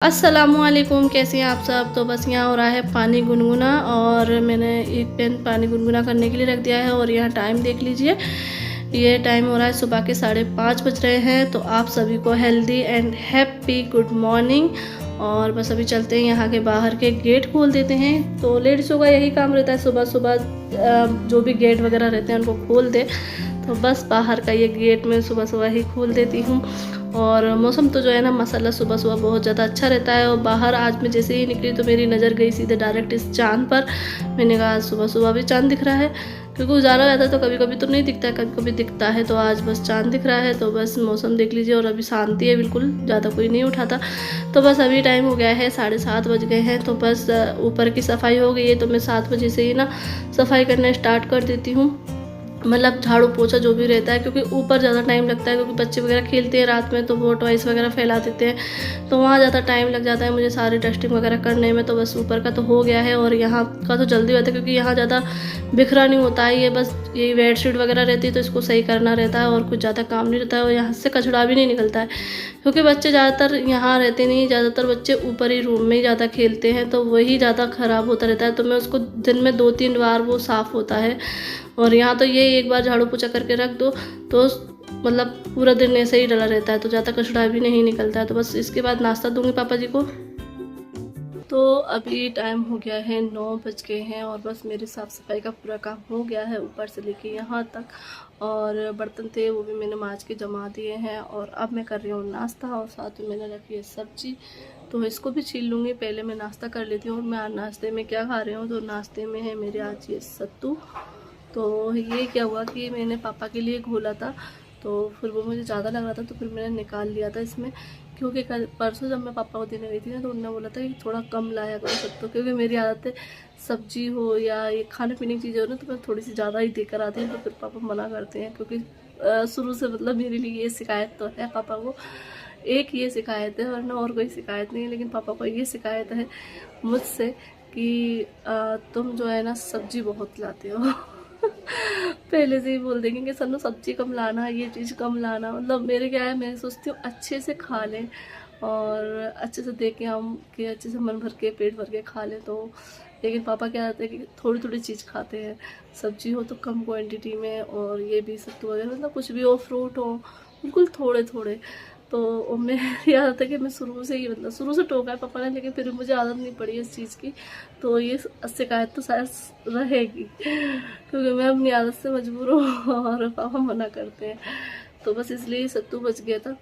अस्सलामुअलैकुम, कैसे हैं आप सब। तो बस यहाँ हो रहा है पानी गुनगुना और मैंने एक पैन पानी गुनगुना करने के लिए रख दिया है। और यहाँ टाइम देख लीजिए, ये टाइम हो रहा है सुबह के 5:30 बज रहे हैं। तो आप सभी को healthy and happy good morning. और बस अभी चलते हैं, यहाँ के बाहर के गेट खोल देते हैं। तो लेडीज़ों का यही काम रहता है, सुबह सुबह जो भी गेट वगैरह रहते हैं उनको खोल दे। तो बस बाहर का ये गेट मैं सुबह सुबह ही खोल देती हूँ। और मौसम तो जो है ना माशाल्लाह सुबह सुबह बहुत ज़्यादा अच्छा रहता है। और बाहर आज मैं जैसे ही निकली तो मेरी नज़र गई सीधे डायरेक्ट इस चाँद पर। मैंने कहा आज सुबह सुबह भी चाँद दिख रहा है, क्योंकि उजाला रहता है तो कभी कभी तो नहीं दिखता है, कभी कभी दिखता है। तो आज बस चाँद दिख रहा है। तो बस मौसम देख लीजिए, और अभी शांति है बिल्कुल, ज़्यादा कोई नहीं उठा था। तो बस अभी टाइम हो गया है 7:30 बज गए हैं। तो बस ऊपर की सफाई हो गई है। तो मैं 7 बजे से ही ना सफाई करना स्टार्ट कर देती हूँ, मतलब झाड़ू पोछा जो भी रहता है, क्योंकि ऊपर ज़्यादा टाइम लगता है, क्योंकि बच्चे वगैरह खेलते हैं रात में तो वो टॉयस वगैरह फैला देते हैं। तो वहाँ ज़्यादा टाइम लग जाता है मुझे सारी डस्टिंग वगैरह करने में। तो बस ऊपर का तो हो गया है, और यहाँ का तो जल्दी होता है, क्योंकि यहाँ ज़्यादा बिखरा नहीं होता है। ये बस ये बेडशीट वगैरह रहती है तो इसको सही करना रहता है, और कुछ ज़्यादा काम नहीं रहता है। और यहाँ से कचड़ा भी नहीं निकलता है, क्योंकि बच्चे ज़्यादातर यहाँ रहते नहीं, ज़्यादातर बच्चे ऊपर ही रूम में ही ज़्यादा खेलते हैं, तो वही ज़्यादा ख़राब होता रहता है। तो मैं उसको दिन में 2-3 बार वो साफ़ होता है। और यहाँ तो ये एक बार झाड़ू पोछा करके रख दो तो मतलब पूरा दिन ऐसे ही डला रहता है, तो ज़्यादा कचड़ा भी नहीं निकलता है। तो बस इसके बाद नाश्ता दूंगी पापा जी को। तो अभी टाइम हो गया है 9 बज गए हैं, और बस मेरी साफ़ सफाई का पूरा काम हो गया है ऊपर से लेके यहाँ तक। और बर्तन थे वो भी मैंने मांज के जमा दिए हैं। और अब मैं कर रही हूँ नाश्ता, और साथ में मैंने रखी है सब्जी, तो इसको भी छील लूँगी। पहले मैं नाश्ता कर लेती हूँ। और मैं आज नाश्ते में क्या खा रही हूँ, तो नाश्ते में है मेरे आज ये सत्तू। तो ये क्या हुआ कि मैंने पापा के लिए घोला था, तो फिर वो मुझे ज़्यादा लग रहा था, तो फिर मैंने निकाल लिया था इसमें। क्योंकि कल परसों जब मैं पापा को देने गई थी ना, तो उन्होंने बोला था कि थोड़ा कम लाया करो सत्तू, क्योंकि मेरी आदत है सब्जी हो या ये खाने पीने की चीज़ें हो ना, तो मैं थोड़ी सी ज़्यादा ही देकर आती हूँ। तो फिर पापा मना करते हैं, क्योंकि शुरू से मतलब मेरे लिए ये शिकायत तो है पापा को, एक ये शिकायत है, वरना और कोई शिकायत नहीं है। लेकिन पापा को ये शिकायत है मुझसे कि तुम जो है ना सब्जी बहुत लाते हो। पहले से ही बोल देंगे कि सन्नू सब्जी कम लाना, ये चीज़ कम लाना। मतलब मेरे क्या है, मैं सोचती हूँ अच्छे से खा लें, और अच्छे से देखें हम कि अच्छे से मन भर के पेट भर के खा लें। तो लेकिन पापा क्या होता है कि थोड़ी थोड़ी चीज़ खाते हैं, सब्जी हो तो कम क्वांटिटी में, और ये भी सत्तू वगैरह मतलब कुछ भी हो, फ्रूट हो, बिल्कुल थोड़े थोड़े। तो मेरी आदत है कि मैं शुरू से ही मतलब शुरू से टोका है पापा ने, लेकिन फिर मुझे आदत नहीं पड़ी इस चीज़ की। तो ये शिकायत तो शायद रहेगी, क्योंकि मैं अपनी आदत से मजबूर हूँ और पापा मना करते हैं। तो बस इसलिए सत्तू बच गया था।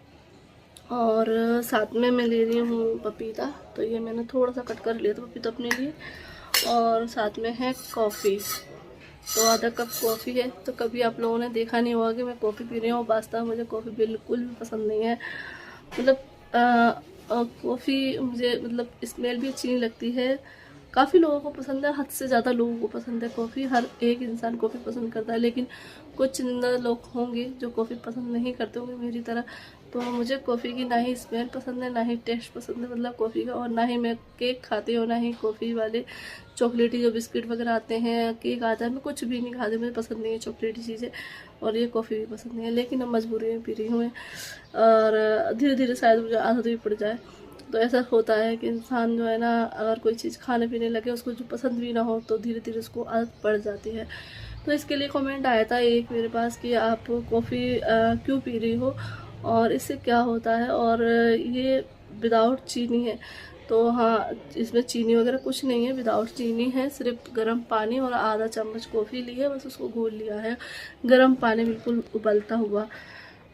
और साथ में मैं ले रही हूँ पपीता, तो ये मैंने थोड़ा सा कट कर लिया था पपीता अपने लिए। और साथ में है कॉफ़ी, तो आधा कप कॉफ़ी है। तो कभी आप लोगों ने देखा नहीं होगा कि मैं कॉफ़ी पी रही हूँ। वास्तव में मुझे कॉफ़ी बिल्कुल भी पसंद नहीं है। मतलब कॉफ़ी मुझे मतलब स्मेल भी अच्छी नहीं लगती है। काफ़ी लोगों को पसंद है, हद से ज़्यादा लोगों को पसंद है कॉफ़ी। हर एक इंसान कॉफ़ी पसंद करता है, लेकिन कुछ चुनिंदा लोग होंगे जो कॉफ़ी पसंद नहीं करते होंगे मेरी तरह। तो मुझे कॉफ़ी की ना ही स्मेल पसंद है, ना ही टेस्ट पसंद है मतलब कॉफ़ी का। और ना ही मैं केक खाती हूँ, ना ही कॉफ़ी वाले चॉकलेटी जो बिस्किट वगैरह आते हैं, केक आता है, मैं कुछ भी नहीं खाती। मुझे पसंद नहीं है चॉकलेटी चीज़ें, और ये कॉफ़ी भी पसंद नहीं है। लेकिन अब मजबूरी में पी रही हूँ मैं, और धीरे धीरे शायद मुझे आदत भी पड़ जाए। तो ऐसा होता है कि इंसान जो है ना, अगर कोई चीज़ खाने पीने लगे, उसको जो पसंद भी ना हो, तो धीरे धीरे उसको आदत पड़ जाती है। तो इसके लिए कमेंट आया था एक मेरे पास कि आप कॉफ़ी क्यों पी रही हो, और इससे क्या होता है। और ये विदाउट चीनी है। तो हाँ, इसमें चीनी वगैरह कुछ नहीं है, विदाउट चीनी है। सिर्फ गर्म पानी और आधा चम्मच कॉफ़ी ली है, बस उसको घोल लिया है गर्म पानी बिल्कुल उबलता हुआ।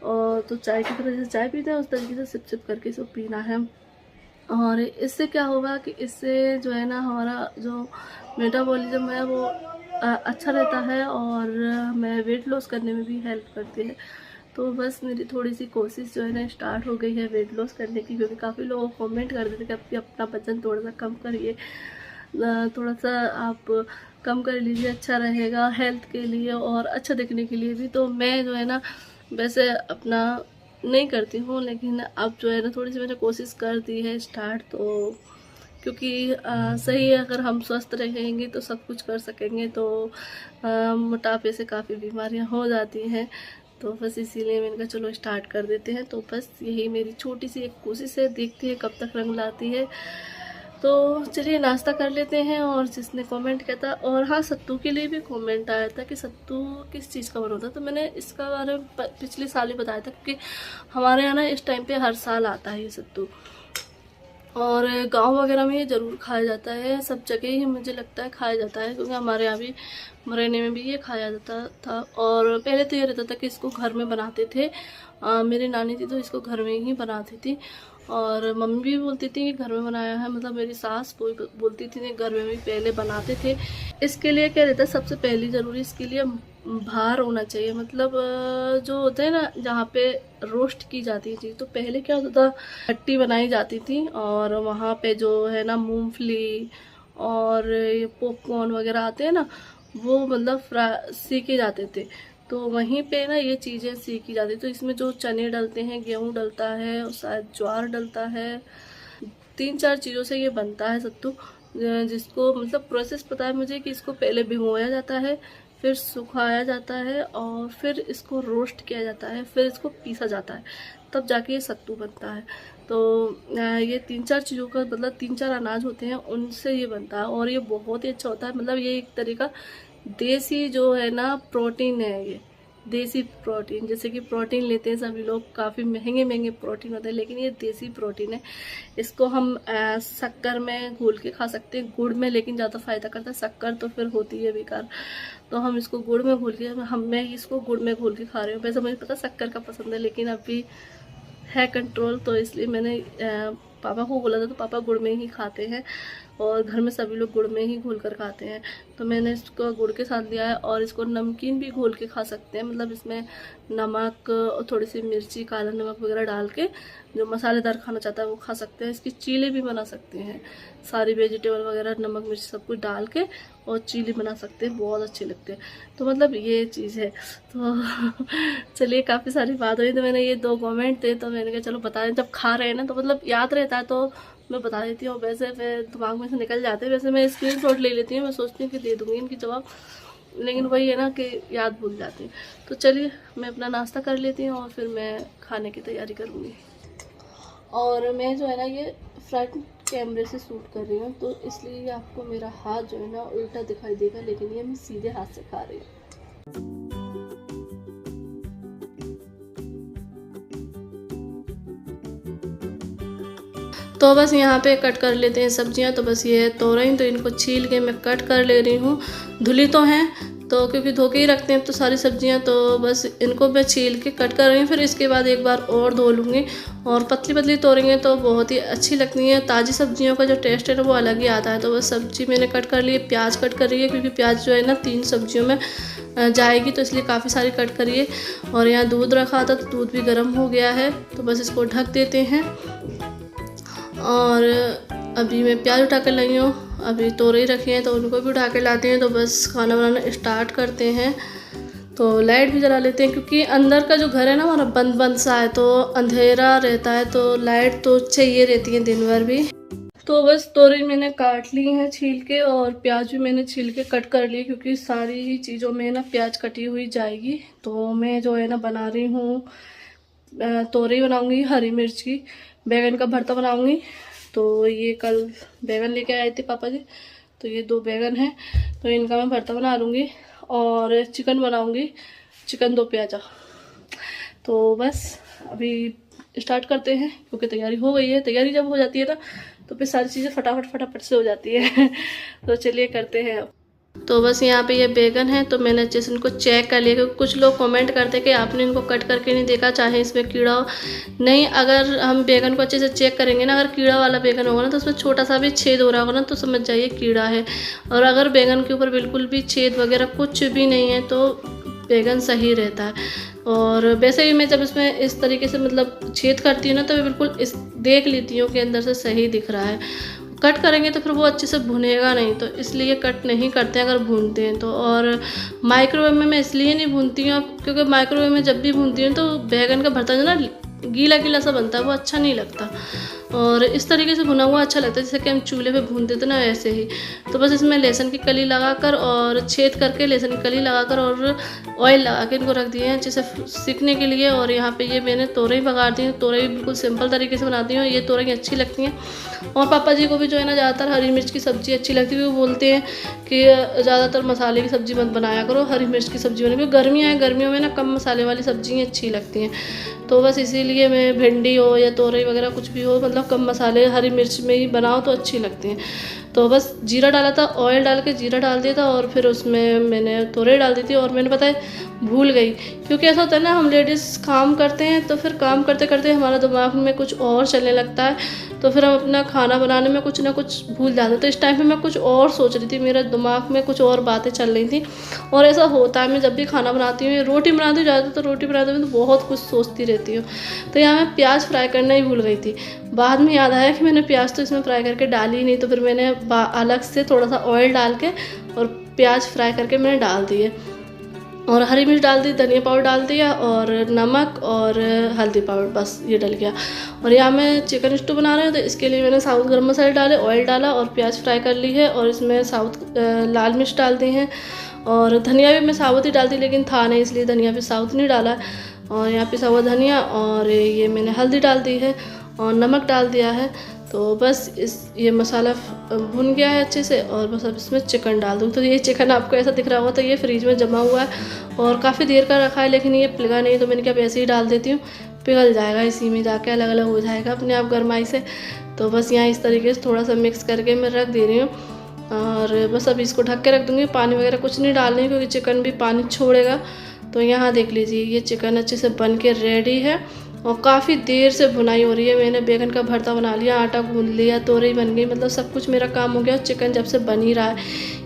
और तो चाय की तरह जैसे चाय पीते हैं, उस तरीके से सिप सिप करके इसको पीना है। और इससे क्या होगा कि इससे जो है ना हमारा जो मेटाबॉलिज्म है वो अच्छा रहता है, और हमें वेट लॉस करने में भी हेल्प करती है। तो बस मेरी थोड़ी सी कोशिश जो है ना स्टार्ट हो गई है वेट लॉस करने की, क्योंकि काफ़ी लोग कमेंट कर देते कि आप अपना वजन थोड़ा सा कम करिए, थोड़ा सा आप कम कर लीजिए, अच्छा रहेगा हेल्थ के लिए और अच्छा दिखने के लिए भी। तो मैं जो है ना वैसे अपना नहीं करती हूँ, लेकिन अब जो है ना थोड़ी सी मैंने कोशिश कर दी है स्टार्ट। तो क्योंकि सही है, अगर हम स्वस्थ रहेंगे तो सब कुछ कर सकेंगे। तो मोटापे से काफ़ी बीमारियां हो जाती हैं। तो बस इसीलिए मैंने कहा चलो स्टार्ट कर देते हैं। तो बस यही मेरी छोटी सी एक कोशिश है, देखती है कब तक रंग लाती है। तो चलिए नाश्ता कर लेते हैं। और जिसने कमेंट किया था, और हाँ सत्तू के लिए भी कमेंट आया था कि सत्तू किस चीज़ का बना होता है, तो मैंने इसका बारे में पिछले साल ही बताया था, क्योंकि हमारे यहाँ ना इस टाइम पे हर साल आता है ये सत्तू, और गांव वगैरह में ये ज़रूर खाया जाता है, सब जगह ही मुझे लगता है खाया जाता है, क्योंकि हमारे यहाँ भी मुरैना में भी ये खाया जाता था। और पहले तो ये रहता था कि इसको घर में बनाते थे, मेरी नानी थी तो इसको घर में ही बनाती थी, और मम्मी भी बोलती थी कि घर में बनाया है, मतलब मेरी सास बोलती थी नहीं, घर में भी पहले बनाते थे। इसके लिए क्या रहता है, सबसे पहली ज़रूरी इसके लिए भार होना चाहिए, मतलब जो होते हैं ना जहाँ पे रोस्ट की जाती थी, तो पहले क्या होता था, भट्टी बनाई जाती थी, और वहाँ पे जो है ना मूंगफली और ये पॉपकॉर्न वगैरह आते हैं ना, वो मतलब सीखे जाते थे, तो वहीं पे ना ये चीज़ें सीखी जाती। तो इसमें जो चने डलते हैं, गेहूँ डलता है, और शायद ज्वार डलता है, 3-4 चीज़ों से ये बनता है सत्तू, जिसको मतलब प्रोसेस पता है मुझे कि इसको पहले भिगोया जाता है, फिर सुखाया जाता है, और फिर इसको रोस्ट किया जाता है, फिर इसको पीसा जाता है, तब जाके ये सत्तू बनता है। तो ये 3-4 चीज़ों का मतलब 3-4 अनाज होते हैं, उनसे ये बनता है, और ये बहुत ही अच्छा होता है। मतलब ये एक तरीका देसी जो है ना प्रोटीन है, ये देसी प्रोटीन, जैसे कि प्रोटीन लेते हैं सभी लोग, काफ़ी महंगे महंगे प्रोटीन होते हैं, लेकिन ये देसी प्रोटीन है। इसको हम शक्कर में घोल के खा सकते हैं, गुड़ में लेकिन ज़्यादा फ़ायदा करता है, शक्कर तो फिर होती है बेकार, तो हम इसको गुड़ में घोल के मैं इसको गुड़ में घोल के खा रही हूँ। वैसे मुझे पता शक्कर का पसंद है, लेकिन अभी है कंट्रोल, तो इसलिए मैंने पापा को बोला था, तो पापा गुड़ में ही खाते हैं, और घर में सभी लोग गुड़ में ही घोल कर खाते हैं, तो मैंने इसको गुड़ के साथ लिया है। और इसको नमकीन भी घोल के खा सकते हैं, मतलब इसमें नमक और थोड़ी सी मिर्ची, काला नमक वगैरह डाल के, जो मसालेदार खाना चाहता है वो खा सकते हैं। इसकी चीले भी बना सकते हैं, सारी वेजिटेबल वगैरह नमक मिर्च सब कुछ डाल के, और चीली बना सकते हैं, बहुत अच्छे लगते हैं। तो मतलब ये चीज़ है। तो चलिए काफ़ी सारी बात हुई, तो मैंने ये 2 कमेंट थे, तो मैंने कहा चलो बता दें, जब खा रहे हैं ना तो मतलब याद रहता है, तो मैं बता देती हूँ। वैसे फिर दिमाग में से निकल जाते हैं, वैसे मैं स्क्रीनशॉट ले लेती हूँ, मैं सोचती हूँ कि दे दूँगी इनकी जवाब, लेकिन वही है ना कि याद भूल जाती हूँ। तो चलिए मैं अपना नाश्ता कर लेती हूँ, और फिर मैं खाने की तैयारी करूँगी। और मैं जो है ना ये फ्रंट कैमरे से शूट कर रही हूँ, तो इसलिए आपको मेरा हाथ जो है ना उल्टा दिखाई देगा, लेकिन ये मैं सीधे हाथ से खा रही हूँ। तो बस यहाँ पे कट कर लेते हैं सब्जियाँ। तो बस ये है तोरई, तो इनको छील के मैं कट कर ले रही हूँ। धुली तो हैं, तो क्योंकि धो के ही रखते हैं तो सारी सब्जियाँ, तो बस इनको मैं छील के कट कर रही हूँ। फिर इसके बाद एक बार और धो लूँगी, और पतली पतली तोड़ेंगे तो बहुत ही अच्छी लगती हैं। ताज़ी सब्जियों का जो टेस्ट है ना वो अलग ही आता है। तो बस सब्जी मैंने कट कर ली है, प्याज कट कर रही है, क्योंकि प्याज जो है ना 3 सब्जियों में जाएगी, तो इसलिए काफ़ी सारी कट करिए। और यहाँ दूध रखा था, तो दूध भी गर्म हो गया है, तो बस इसको ढक देते हैं। और अभी मैं प्याज उठा कर लाई हूँ, अभी तोरई रखी हैं तो उनको भी उठा के लाते हैं। तो बस खाना बनाना स्टार्ट करते हैं। तो लाइट भी जला लेते हैं, क्योंकि अंदर का जो घर है ना हमारा बंद बंद सा है, तो अंधेरा रहता है, तो लाइट तो चाहिए रहती है दिन भर भी। तो बस तोरई मैंने काट ली है छील के, और प्याज भी मैंने छील के कट कर ली, क्योंकि सारी ही चीज़ों में ना प्याज कटी हुई जाएगी। तो मैं जो है ना बना रही हूँ, तोरई बनाऊँगी, हरी मिर्च की, बैगन का भरता बनाऊँगी। तो ये कल बैगन लेके आए थे पापा जी, तो ये 2 बैगन हैं, तो इनका मैं भरता बना लूँगी। और चिकन बनाऊँगी, चिकन 2 प्याजा। तो बस अभी स्टार्ट करते हैं, क्योंकि तैयारी हो गई है। तैयारी जब हो जाती है ना तो फिर सारी चीज़ें फटाफट से हो जाती है। तो चलिए करते हैं अब। तो बस यहाँ पे ये बैगन है, तो मैंने अच्छे से इनको चेक कर लिया, क्योंकि कुछ लोग कमेंट करते हैं कि आपने इनको कट करके नहीं देखा, चाहे इसमें कीड़ा हो। नहीं, अगर हम बैगन को अच्छे से चेक करेंगे ना, अगर कीड़ा वाला बैगन होगा ना तो उसमें छोटा सा भी छेद हो रहा होगा ना, तो समझ जाइए कीड़ा है। और अगर बैगन के ऊपर बिल्कुल भी छेद वगैरह कुछ भी नहीं है तो बैगन सही रहता है। और वैसे भी मैं जब इसमें इस तरीके से मतलब छेद करती हूँ ना, तो मैं बिल्कुल इस देख लेती हूँ कि अंदर से सही दिख रहा है। कट करेंगे तो फिर वो अच्छे से भुनेगा नहीं, तो इसलिए कट नहीं करते हैं अगर भूनते हैं तो। और माइक्रोवेव में मैं इसलिए नहीं भूनती हूँ, क्योंकि माइक्रोवेव में जब भी भूनती हूँ तो बैगन का भरता जो ना गीला गीला सा बनता है, वो अच्छा नहीं लगता। और इस तरीके से भुना हुआ अच्छा लगता है, जैसे कि हम चूल्हे पे भूनते थे ना ऐसे ही। तो बस इसमें लहसुन की कली लगाकर और छेद करके लहसुन की कली लगाकर और ऑयल लगा के इनको रख दिए हैं अच्छे से सीखने के लिए। और यहाँ पे ये मैंने तोरई पका दी है, तोरई बिल्कुल सिंपल तरीके से बनाती हूँ, ये तोरई अच्छी लगती हैं। और पापा जी को भी जो है ना ज़्यादातर हरी मिर्च की सब्ज़ी अच्छी लगती है, वो बोलते हैं कि ज़्यादातर मसाले की सब्ज़ी मत बनाया करो, हरी मिर्च की सब्ज़ी बने, क्योंकि गर्मियाँ हैं, गर्मियों में ना कम मसाले वाली सब्ज़ी अच्छी लगती हैं। तो बस इसीलिए मैं भिंडी हो या तोरई वगैरह कुछ भी हो, मतलब कम मसाले हरी मिर्च में ही बनाओ तो अच्छी लगती हैं। तो बस जीरा डाला था, ऑयल डाल के जीरा डाल दिया था और फिर उसमें मैंने तोरई डाल दी थी। और मैंने पता है भूल गई, क्योंकि ऐसा होता है ना, हम लेडीज़ काम करते हैं तो फिर काम करते करते हमारा दिमाग में कुछ और चलने लगता है, तो फिर हम अपना खाना बनाने में कुछ ना कुछ भूल जाते हैं। तो इस टाइम पे मैं कुछ और सोच रही थी, मेरे दिमाग में कुछ और बातें चल रही थी। और ऐसा होता है, मैं जब भी खाना बनाती हूँ, रोटी बनाती हूँ ज़्यादातर, तो रोटी बनाते हुए तो बहुत कुछ सोचती रहती हूँ। तो यहाँ मैं प्याज फ्राई करना ही भूल गई थी। बाद में याद आया कि मैंने प्याज तो इसमें फ्राई करके डाली ही नहीं, तो फिर मैंने अलग से थोड़ा सा ऑयल डाल के और प्याज फ्राई करके मैंने डाल दिए और हरी मिर्च डाल दी, धनिया पाउडर डाल दिया और नमक और हल्दी पाउडर, बस ये डल गया। और यहाँ मैं चिकन स्टू बना रही हूँ, तो इसके लिए मैंने साउथ गरम मसाले डाले, ऑयल डाला और प्याज फ्राई कर ली है। और इसमें साउथ लाल मिर्च डाल दी हैं और धनिया भी मैं साबुत ही डालती, लेकिन था नहीं इसलिए धनिया भी साबुत नहीं डाला। और यहाँ पिसा हुआ धनिया और ये मैंने हल्दी डाल दी है और नमक डाल दिया है। तो बस ये मसाला भुन गया है अच्छे से और बस अब इसमें चिकन डाल दूँ। तो ये चिकन आपको ऐसा दिख रहा होगा, तो ये फ्रीज में जमा हुआ है और काफ़ी देर का रखा है, लेकिन ये पिघला नहीं, तो मैंने क्या ऐसे ही डाल देती हूँ, पिघल जाएगा इसी में जाके, अलग अलग हो जाएगा अपने आप गरमाई से। तो बस यहाँ इस तरीके से थोड़ा सा मिक्स करके मैं रख दे रही हूँ और बस अब इसको ढक के रख दूँगी। पानी वगैरह कुछ नहीं डालनी, क्योंकि चिकन भी पानी छोड़ेगा। तो यहाँ देख लीजिए, ये चिकन अच्छे से बन के रेडी है और काफ़ी देर से भुनाई हो रही है। मैंने बैगन का भरता बना लिया, आटा गूंद लिया, तोरई बन गई, मतलब सब कुछ मेरा काम हो गया। और चिकन जब से बन ही रहा है,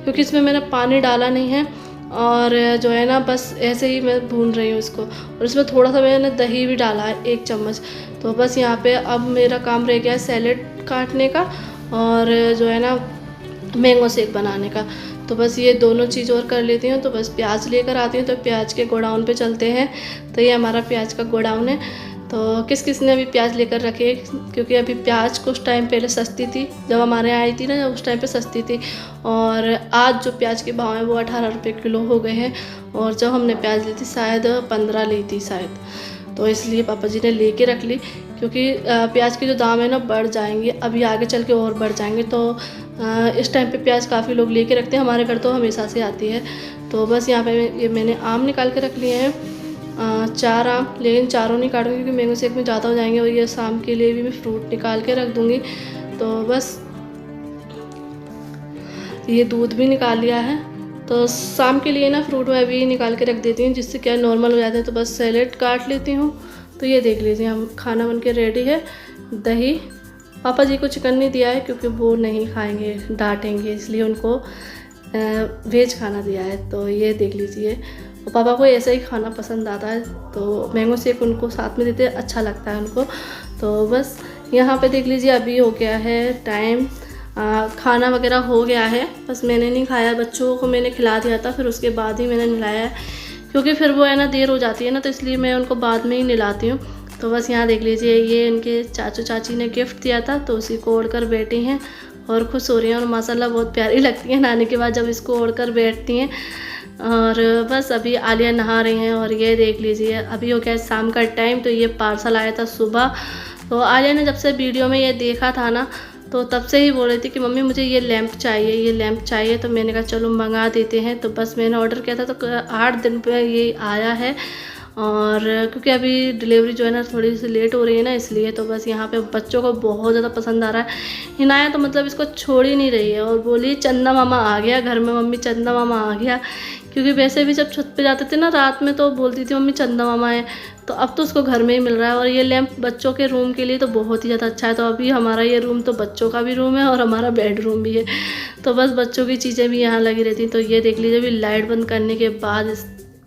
क्योंकि इसमें मैंने पानी डाला नहीं है और जो है ना बस ऐसे ही मैं भून रही हूँ इसको। और इसमें थोड़ा सा मैंने दही भी डाला है, 1 चम्मच। तो बस यहाँ पे अब मेरा काम रह गया है सैलेड काटने का और जो है ना मैंगो शेक बनाने का। तो बस ये दोनों चीज़ और कर लेती हूँ। तो बस प्याज लेकर आती हूँ, तो प्याज के गोडाउन पे चलते हैं। तो ये हमारा प्याज का गोडाउन है। तो किस किस ने अभी प्याज लेकर रखे, क्योंकि अभी प्याज कुछ टाइम पहले सस्ती थी, जब हमारे यहाँ आई थी ना, उस टाइम पे सस्ती थी। और आज जो प्याज के भाव हैं वो 18 रुपये किलो हो गए हैं। और जब हमने प्याज ली थी शायद 15 ली थी शायद, तो इसलिए पापा जी ने लेके रख ली, क्योंकि प्याज के जो दाम है ना बढ़ जाएंगे, अभी आगे चल के और बढ़ जाएंगे। तो इस टाइम पे प्याज काफ़ी लोग लेके रखते हैं, हमारे घर तो हमेशा से आती है। तो बस यहाँ पे ये मैंने आम निकाल के रख लिए हैं, 4 आम, लेकिन चारों नहीं काटूंगी क्योंकि मैंगो शेक में ज़्यादा हो जाएंगे। और ये शाम के लिए भी मैं फ्रूट निकाल के रख दूँगी। तो बस ये दूध भी निकाल लिया है, तो शाम के लिए ना फ्रूट मैं अभी निकाल के रख देती हूँ, जिससे क्या नॉर्मल हो जाते हैं। तो बस सैलेड काट लेती हूँ। तो ये देख लीजिए, हम खाना बन के रेडी है। दही, पापा जी को चिकन नहीं दिया है क्योंकि वो नहीं खाएंगे, डांटेंगे, इसलिए उनको वेज खाना दिया है। तो ये देख लीजिए, और पापा को ऐसा ही खाना पसंद आता है, तो मैंगो शेक उनको साथ में देते अच्छा लगता है उनको। तो बस यहाँ पे देख लीजिए, अभी हो गया है टाइम, खाना वगैरह हो गया है। बस मैंने नहीं खाया, बच्चों को मैंने खिला दिया था, फिर उसके बाद ही मैंने नहलाया है, क्योंकि फिर वो है ना देर हो जाती है ना, तो इसलिए मैं उनको बाद में ही नहलाती हूँ। तो बस यहाँ देख लीजिए, ये इनके चाचू चाची ने गिफ्ट दिया था, तो उसी को ओढ़कर बैठी हैं और खुश हो रही हैं। और माशाल्लाह बहुत प्यारी लगती हैं नहाने के बाद जब इसको ओढ़कर बैठती हैं। और बस अभी आलिया नहा रही हैं। और ये देख लीजिए, अभी हो गया शाम का टाइम। तो ये पार्सल आया था सुबह, तो आलिया ने जब से वीडियो में ये देखा था ना, तो तब से ही बोल रही थी कि मम्मी मुझे ये लैंप चाहिए, ये लैंप चाहिए। तो मैंने कहा चलो मंगा देते हैं। तो बस मैंने ऑर्डर किया था, तो 8 दिन पे ये आया है। और क्योंकि अभी डिलीवरी जो है ना थोड़ी सी लेट हो रही है ना, इसलिए। तो बस यहाँ पे बच्चों को बहुत ज़्यादा पसंद आ रहा है। हिनाया तो मतलब इसको छोड़ ही नहीं रही है और बोली चंदा मामा आ गया घर में, मम्मी चंदा मामा आ गया। क्योंकि वैसे भी जब छत पे जाते थे ना रात में, तो बोलती थी मम्मी चंदा मामा है। तो अब तो उसको घर में ही मिल रहा है। और ये लैंप बच्चों के रूम के लिए तो बहुत ही ज़्यादा अच्छा है। तो अभी हमारा ये रूम तो बच्चों का भी रूम है और हमारा बेडरूम भी है, तो बस बच्चों की चीज़ें भी यहाँ लगी रहती। तो ये देख लीजिए, अभी लाइट बंद करने के बाद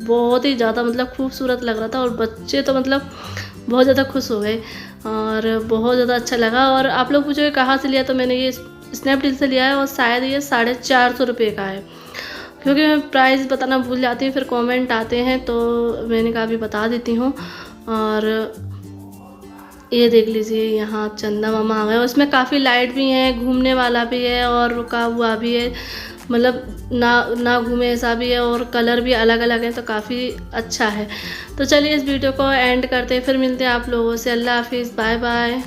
बहुत ही ज़्यादा मतलब खूबसूरत लग रहा था। और बच्चे तो मतलब बहुत ज़्यादा खुश हो गए और बहुत ज़्यादा अच्छा लगा। और आप लोग पूछोगे कहाँ से लिया, तो मैंने ये स्नैपडील से लिया है और शायद ये 450 रुपये का है, क्योंकि मैं प्राइस बताना भूल जाती हूँ, फिर कमेंट आते हैं, तो मैंने कहा अभी बता देती हूँ। और ये देख लीजिए यहाँ चंदा मामा आ गए, उसमें काफ़ी लाइट भी है, घूमने वाला भी है और रुका हुआ भी है, मतलब ना घूमे ऐसा भी है, और कलर भी अलग अलग है, तो काफ़ी अच्छा है। तो चलिए इस वीडियो को एंड करते हैं, फिर मिलते हैं आप लोगों से। अल्लाह हाफिज़, बाय बाय।